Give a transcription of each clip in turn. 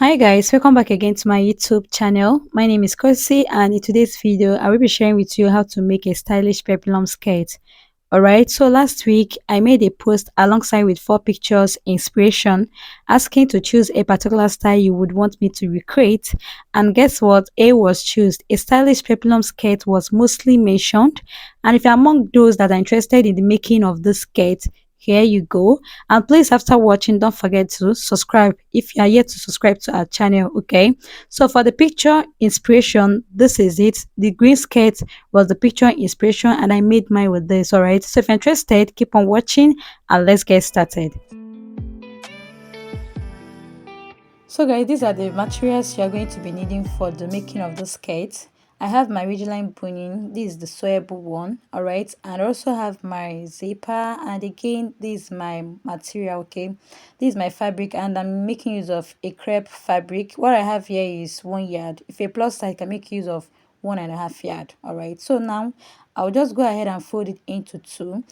Hi guys, welcome back again to my YouTube channel. My name is Kosi, and in today's video I will be sharing with you how to make a stylish peplum skirt. Alright, so last week I made a post alongside with 4 pictures inspiration asking to choose a particular style you would want me to recreate, and guess what? A was chosen. A stylish peplum skirt was mostly mentioned, and if you're among those that are interested in the making of this skirt, here you go. And please, after watching, don't forget to subscribe if you are yet to subscribe to our channel. Okay, so for the picture inspiration, this is it. The green skirt was the picture inspiration, and I made mine with this. All right, so if you're interested, keep on watching and let's get started. So guys, these are the materials you are going to be needing for the making of the skirt. I have my ridgeline boning. This is the sewable one. All right, and I also have my zipper, and again this is my material. Okay, this is my fabric, and I'm making use of a crepe fabric. What I have here is 1 yard. If a plus size, I can make use of 1.5 yard. All right, so now I'll just go ahead and fold it into two,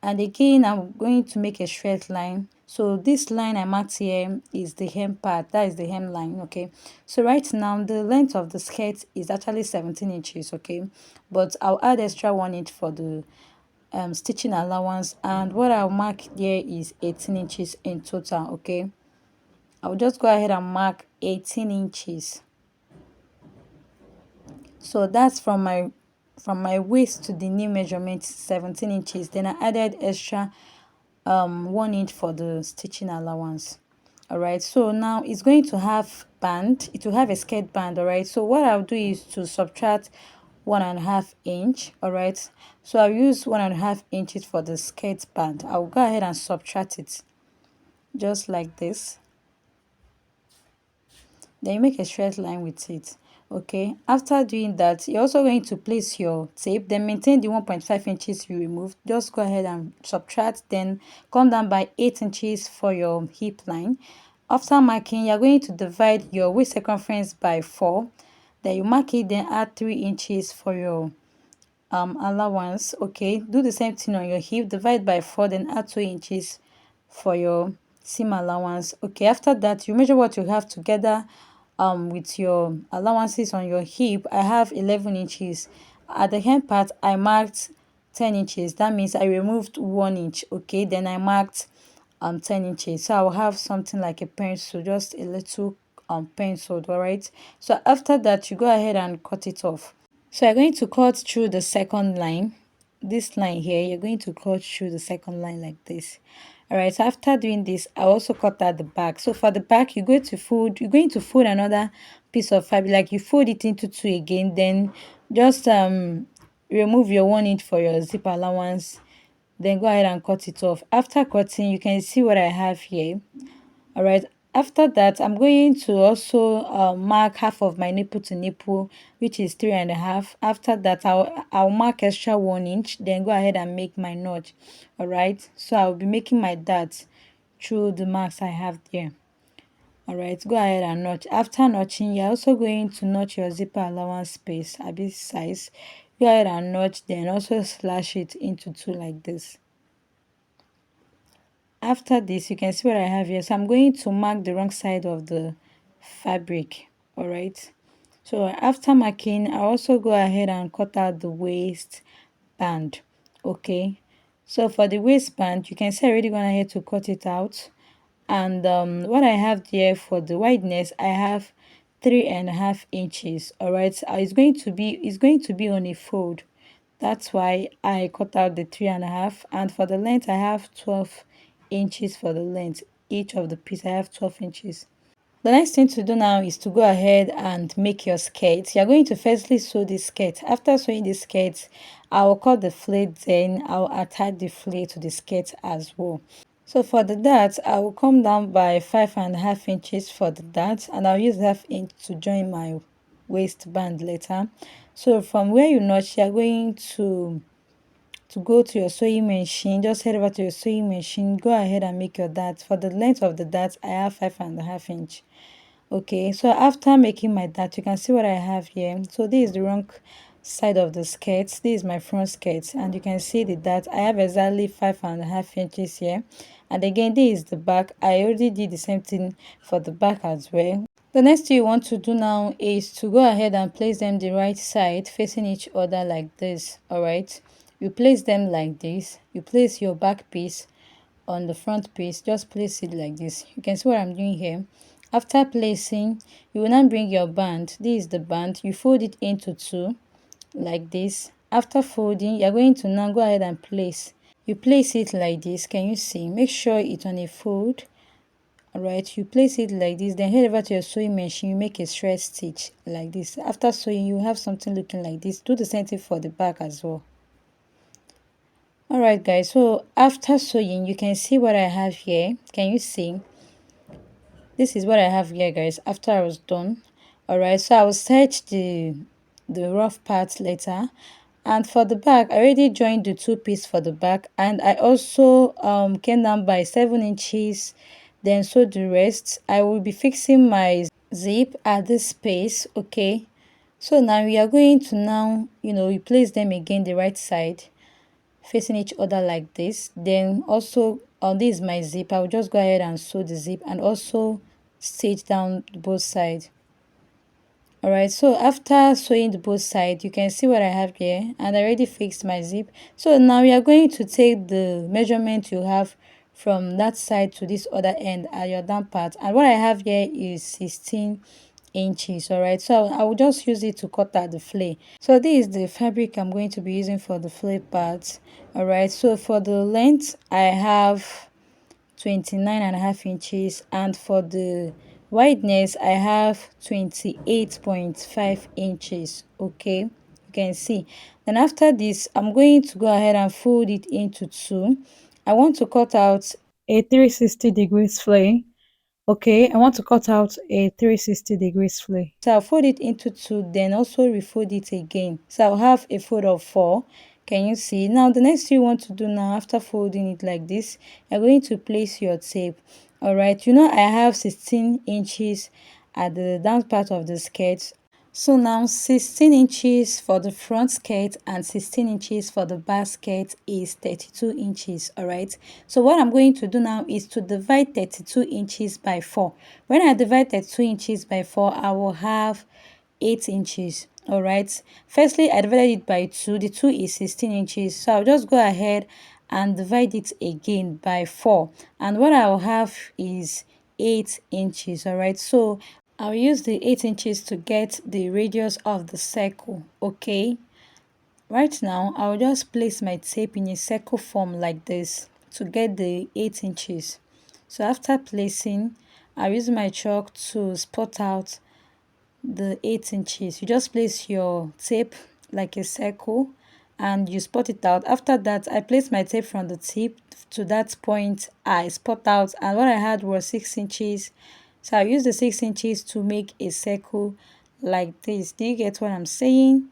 and again I'm going to make a straight line. So this line I marked here is the hem part, that is the hem line. Okay, so right now the length of the skirt is actually 17 inches. Okay, but I'll add extra 1 inch for the stitching allowance, and what I'll mark here is 18 inches in total. Okay, I'll just go ahead and mark 18 inches. So that's from my waist to the new measurement, 17 inches. Then I added extra 1 inch for the stitching allowance. All right, so now it's going to have band. It will have a skirt band. All right, so what I'll do is to subtract 1.5 inch. All right, so I'll use 1.5 inches for the skirt band. I'll go ahead and subtract it just like this. Then you make a straight line with it. Okay, after doing that, you're also going to place your tape, then maintain the 1.5 inches you removed. Just go ahead and subtract, then come down by 8 inches for your hip line. After marking, you're going to divide your waist circumference by 4. Then you mark it, then add 3 inches for your allowance. Okay, do the same thing on your hip, divide by 4, then add 2 inches for your seam allowance. Okay, after that you measure what you have together with your allowances on your hip. I have 11 inches. At the hem part I marked 10 inches. That means I removed 1 inch. Okay, then I marked 10 inches, so I'll have something like a pencil, just a little penciled. All right, so after that you go ahead and cut it off. So you're going to cut through the second line, this line here. You're going to cut through the second line like this. All right, so after doing this, I also cut out the back. So for the back, you're going to fold another piece of fabric, like you fold it into two again, then just remove your 1 inch for your zip allowance, then go ahead and cut it off. After cutting, you can see what I have here. All right, after that I'm going to also mark half of my nipple to nipple, which is 3.5. After that I'll mark extra 1 inch, then go ahead and make my notch. All right, so I'll be making my dart through the marks I have there. All right, go ahead and notch. After notching, you're also going to notch your zipper allowance space a bit size. Go ahead and notch, then also slash it into two like this. After this, you can see what I have here. So I'm going to mark the wrong side of the fabric. All right, so after marking, I also go ahead and cut out the waist band. Okay, so for the waistband, you can see I already gone ahead to cut it out. And what I have there for the wideness, I have 3.5 inches. All right, so it's going to be on a fold. That's why I cut out the 3.5. And for the length, I have 12 inches for the length. Each of the piece, I have 12 inches. The next thing to do now is to go ahead and make your skirt. You're going to firstly sew the skirt. After sewing the skirt, I will cut the fleece, then I'll attach the fleece to the skirt as well. So for the dart, I will come down by 5.5 inches for the dart, and I'll use half inch to join my waistband later. So from where you notch, you're going to go to your sewing machine. Just head over to your sewing machine, go ahead and make your dart. For the length of the dart, I have 5.5 inch. Okay, so after making my dart, you can see what I have here. So this is the wrong side of the skirt. This is my front skirt, and you can see the dart. I have exactly 5.5 inches here. And again, this is the back. I already did the same thing for the back as well. The next thing you want to do now is to go ahead and place them the right side facing each other like this. All right, you place them like this. You place your back piece on the front piece. Just place it like this. You can see what I'm doing here. After placing, you will now bring your band. This is the band. You fold it into two like this. After folding, you're going to now go ahead and place. You place it like this. Can you see? Make sure it's on a fold. Alright, you place it like this, then head over to your sewing machine, you make a thread stitch like this. After sewing, you have something looking like this. Do the same thing for the back as well. Alright guys, so after sewing, you can see what I have here. Can you see? This is what I have here guys after I was done. Alright, so I will search the rough parts later. And for the back, I already joined the two piece for the back, and I also came down by 7 inches, then sewed the rest. I will be fixing my zip at this space. Okay, so now we are going to now you place them again the right side facing each other like this. Then also on this my zip, I will just go ahead and sew the zip and also stitch down both sides. Alright, so after sewing the both sides, you can see what I have here, and I already fixed my zip. So now we are going to take the measurement you have from that side to this other end at your down part, and what I have here is 16 inches. Alright, so I will just use it to cut out the flay. So this is the fabric I'm going to be using for the flay part. Alright, so for the length I have 29.5 inches, and for the wideness I have 28.5 inches. Okay, you can see. Then after this, I'm going to go ahead and fold it into two. I want to cut out a 360 degrees flay. Okay, I want to cut out a 360 degrees flay. So I'll fold it into two, then also refold it again. So I'll have a fold of four. Can you see? Now the next thing you want to do now after folding it like this, you're going to place your tape. Alright, I have 16 inches at the down part of the skirt. So now 16 inches for the front skirt and 16 inches for the back skirt is 32 inches. Alright, so what I'm going to do now is to divide 32 inches by 4. When I divide 32 inches by 4, I will have 8 inches. Alright, firstly I divided it by 2. The 2 is 16 inches, so I'll just go ahead and divide it again by 4, and what I'll have is 8 inches. Alright, so I'll use the 8 inches to get the radius of the circle. Okay, right now I'll just place my tape in a circle form like this to get the 8 inches. So after placing, I'll use my chalk to spot out the 8 inches. You just place your tape like a circle and you spot it out. After that, I place my tape from the tip to that point. I spot out, and what I had was 6 inches. So I use the 6 inches to make a circle like this. Do you get what I'm saying?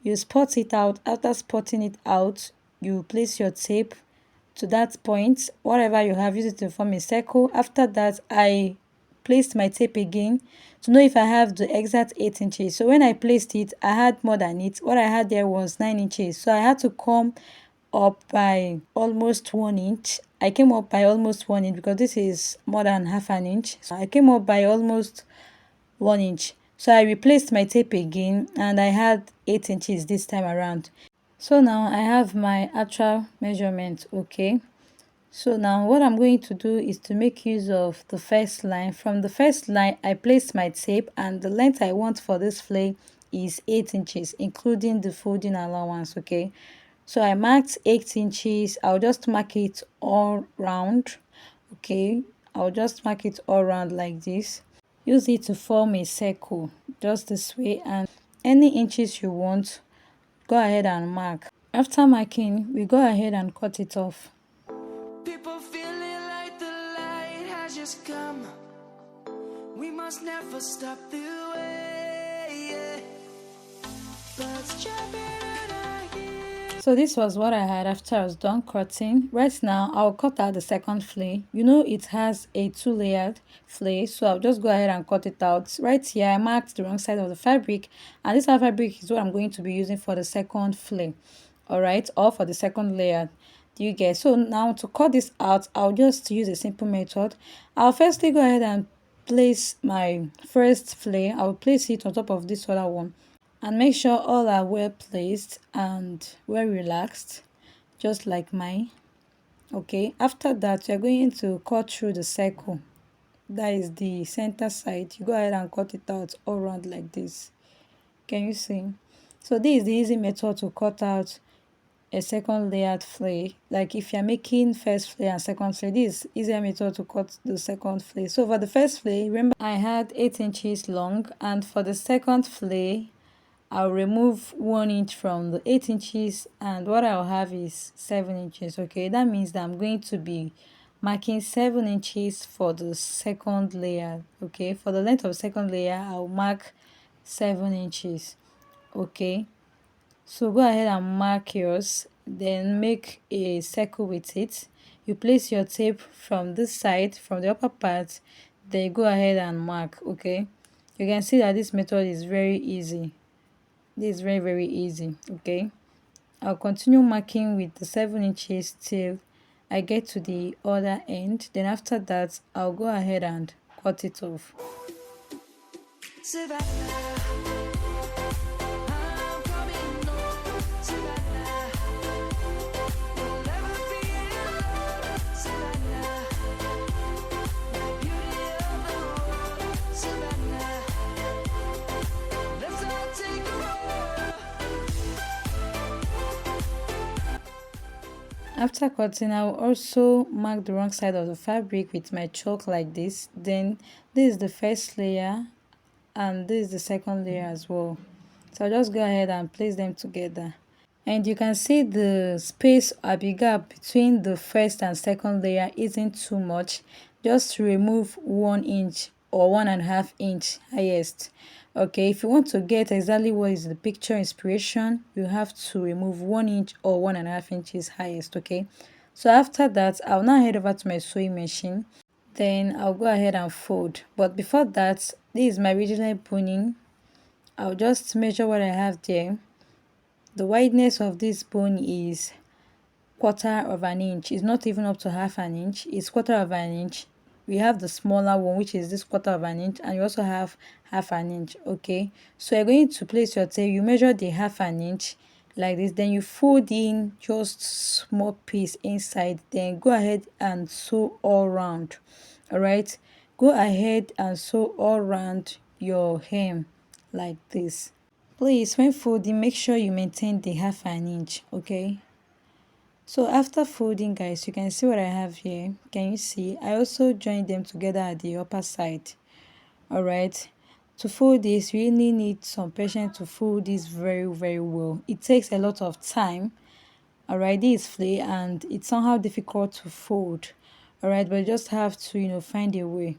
You spot it out. After spotting it out, you place your tape to that point. Whatever you have, use it to form a circle. After that, I placed my tape again to know if I have the exact 8 inches. So when I placed it, I had more than it. What I had there was 9 inches. So I had to come up by almost 1 inch. I came up by almost 1 inch because this is more than half an inch. So I came up by almost 1 inch. So I replaced my tape again and I had 8 inches this time around. So now I have my actual measurement. Okay, so now what I'm going to do is to make use of the first line. From the first line, I placed my tape, and the length I want for this flay is 8 inches, including the folding allowance. Okay, so I marked 8 inches. I'll just mark it all round. Okay, I'll just mark it all round like this. Use it to form a circle just this way, and any inches you want, go ahead and mark. After marking, we go ahead and cut it off. People feeling like the light has just come. We must never stop the way, yeah. Birds jumping and I hear. So this was what I had after I was done cutting. Right now, I'll cut out the second flay. It has a 2-layered flay, so I'll just go ahead and cut it out. Right here, I marked the wrong side of the fabric, and this fabric is what I'm going to be using for the second flay. Alright, or for the second layer. Do you get? So now to cut this out, I'll just use a simple method. I'll firstly go ahead and place my first flare. I'll place it on top of this other one and make sure all are well placed and well relaxed, just like mine. Okay, after that you're going to cut through the circle, that is the center side. You go ahead and cut it out all around like this. Can you see? So this is the easy method to cut out a second layered flare. Like if you're making first flare and second flare, this is easier method to cut the second flare. So for the first flare, remember I had 8 inches long, and for the second flare I'll remove 1 inch from the 8 inches, and what I'll have is 7 inches. Okay, that means that I'm going to be marking 7 inches for the second layer. Okay, for the length of the second layer I'll mark 7 inches. Okay, so go ahead and mark yours, then make a circle with it. You place your tape from this side, from the upper part, then you go ahead and mark. Okay, you can see that this method is very easy. This is very easy. Okay, I'll continue marking with the 7 inches till I get to the other end. Then after that I'll go ahead and cut it off. After cutting, I will also mark the wrong side of the fabric with my chalk like this. Then this is the first layer and this is the second layer as well. So I'll just go ahead and place them together. And you can see the space or the gap between the first and second layer isn't too much. Just remove 1 inch or 1.5 inch highest. Okay, if you want to get exactly what is the picture inspiration, you have to remove 1 inch or 1.5 inches highest. Okay, so after that I'll now head over to my sewing machine. Then I'll go ahead and fold. But before that, this is my original boning. I'll just measure what I have there. The wideness of this bone is 1/4 of an inch. It's not even up to half an inch, it's 1/4 of an inch. We have the smaller one, which is this 1/4 of an inch, and you also have half an inch. Okay, so you're going to place your tape, you measure the half an inch like this, then you fold in just small piece inside, then go ahead and sew all round. All right, go ahead and sew all round your hem like this. Please, when folding, make sure you maintain the half an inch. Okay, so after folding, guys, you can see what I have here. Can you see? I also joined them together at the upper side. All right, to fold this, you really need some patience to fold this very well. It takes a lot of time. All right, this is flare and it's somehow difficult to fold. All right, but you just have to, find a way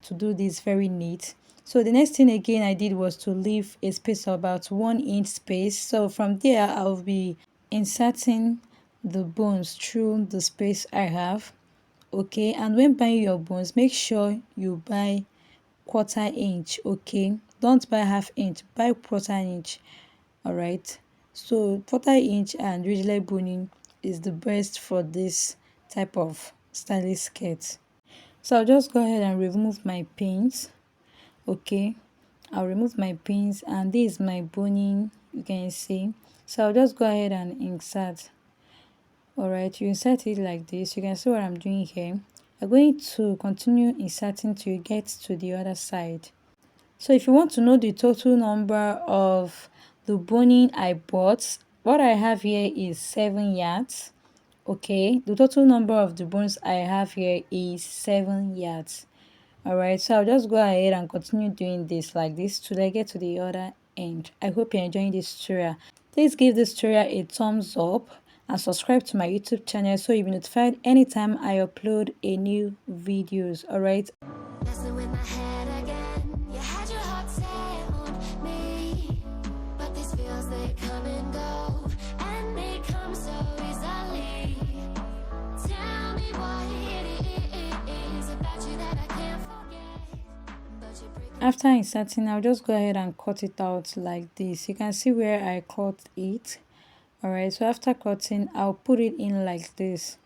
to do this very neat. So the next thing again I did was to leave a space of about 1 inch space. So from there I'll be inserting the bones through the space I have. Okay, and when buying your bones, make sure you buy 1/4 inch. Okay, don't buy half inch, buy 1/4 inch. All right, so 1/4 inch and regular boning is the best for this type of stylish skirt. So I'll just go ahead and remove my pins. Okay, I'll remove my pins, and this is my boning, you can see. So I'll just go ahead and insert. All right, you insert it like this. You can see what I'm doing here. I'm going to continue inserting till you get to the other side. So if you want to know the total number of the boning I bought, what I have here is 7 yards. Okay, the total number of the bones I have here is 7 yards. All right, so I'll just go ahead and continue doing this like this till I get to the other end. I hope you're enjoying this tutorial. Please give this tutorial a thumbs up and subscribe to my YouTube channel so you'll be notified anytime I upload a new videos. All right. After inserting, I'll just go ahead and cut it out like this. You can see where I cut it. Alright, so after cutting, I'll put it in like this.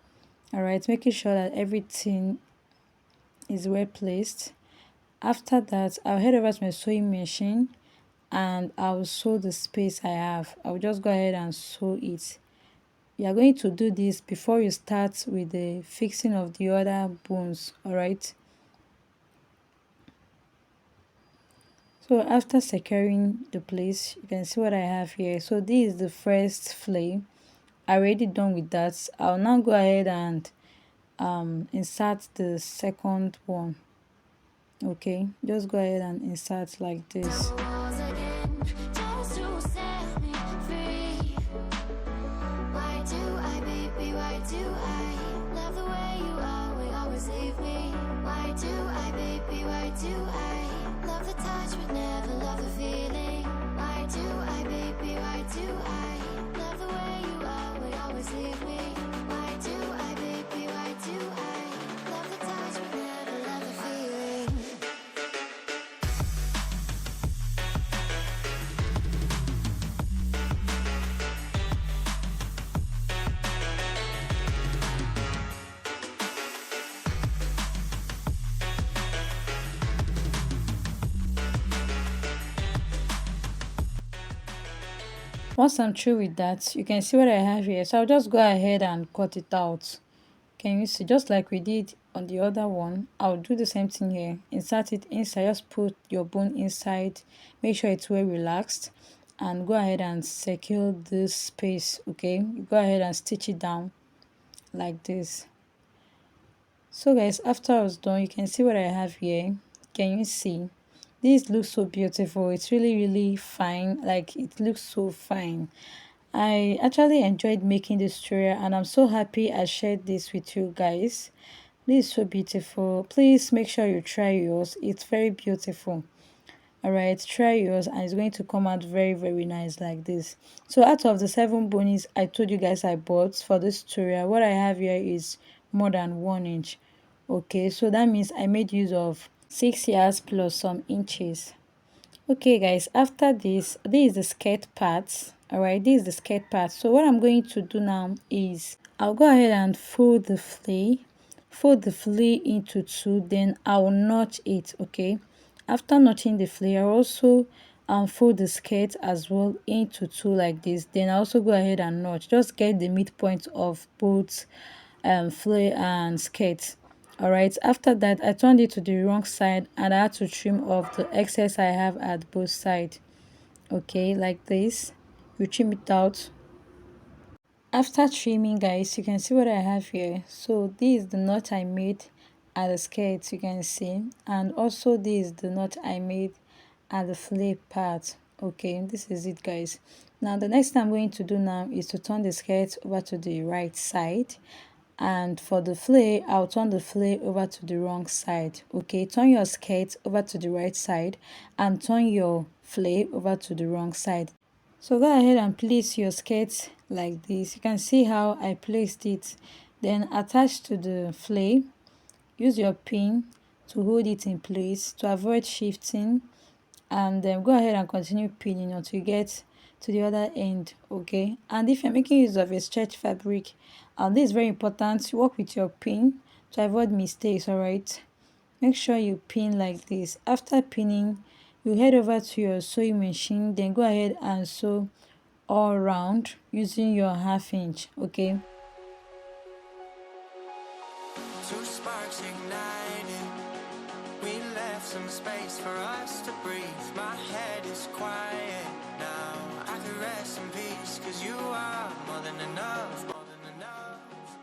Alright, making sure that everything is well placed. After that, I'll head over to my sewing machine and I'll sew the space I have. I'll just go ahead and sew it. You are going to do this before you start with the fixing of the other bones, all right? So after securing the place, you can see what I have here. So this is the first flay. I already done with that. I'll now go ahead and insert the second one. Okay, just go ahead and insert like this. Once I'm through with that, you can see what I have here. So I'll just go ahead and cut it out. Can you see? Just like we did on the other one, I'll do the same thing here. Insert it inside, just put your bone inside, make sure it's well relaxed, and go ahead and secure this space. Okay, go ahead and stitch it down like this. So guys, after I was done, you can see what I have here. Can you see? This looks so beautiful. It's really fine. Like, it looks so fine. I actually enjoyed making this tutorial and I'm so happy I shared this with you guys. This is so beautiful. Please make sure you try yours. It's very beautiful. Alright, try yours and it's going to come out very nice like this. So out of the 7 bonies I told you guys I bought for this tutorial, what I have here is more than 1 inch. Okay, so that means I made use of 6 yards plus some inches. Okay guys, after this is the skirt part. Alright, this is the skirt part. So what I'm going to do now is I'll go ahead and fold the flea into 2, then I'll notch it. Okay, after notching the flea, I'll also fold the skirt as well into 2 like this. Then I also go ahead and notch, just get the midpoint of both flea and skirt. Alright, after that I turned it to the wrong side and I had to trim off the excess I have at both sides. Okay, like this, you trim it out. After trimming guys, you can see what I have here. So this is the knot I made at the skirt, you can see, and also this is the knot I made at the flare part. Okay, this is it guys. Now the next thing I'm going to do now is to turn the skirt over to the right side, and for the flare I'll turn the flare over to the wrong side. Okay, turn your skirt over to the right side and turn your flare over to the wrong side. So go ahead and place your skirt like this. You can see how I placed it. Then attach to the flare. Use your pin to hold it in place to avoid shifting, and then go ahead and continue pinning until you get to the other end. Okay, and if you're making use of a stretch fabric, this is very important, work with your pin to avoid mistakes. All right, make sure you pin like this. After pinning, you head over to your sewing machine, then go ahead and sew all around using your 1/2 inch. Okay, two sparks ignited, we left some space for us to breathe. My head is quiet now, I can rest in peace, cause you are more than enough, more than enough.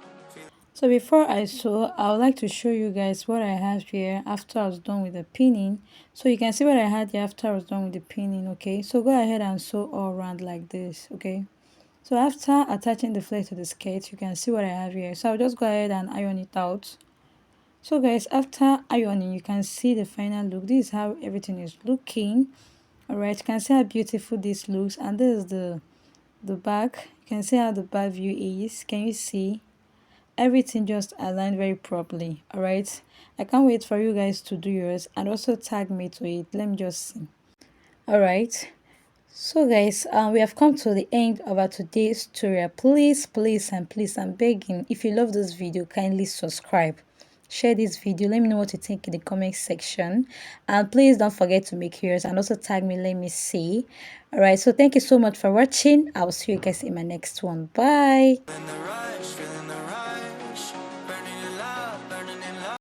So before I sew, I would like to show you guys what I have here after I was done with the pinning. So you can see what I had here after I was done with the pinning. Okay, so go ahead and sew all around like this. Okay, so after attaching the flare to the skirt, you can see what I have here. So I'll just go ahead and iron it out. So guys, after ironing, you can see the final look. This is how everything is looking. Alright, you can see how beautiful this looks, and this is the back. You can see how the back view is. Can you see? Everything just aligned very properly. Alright, I can't wait for you guys to do yours and also tag me to it. Let me just see. Alright, so guys, we have come to the end of our today's tutorial. Please I'm begging, if you love this video, kindly subscribe, share this video. Let me know what you think in the comment section, and please don't forget to make yours and also tag me. Let me see. All right, so thank you so much for watching. I'll see you guys in my next one. Bye.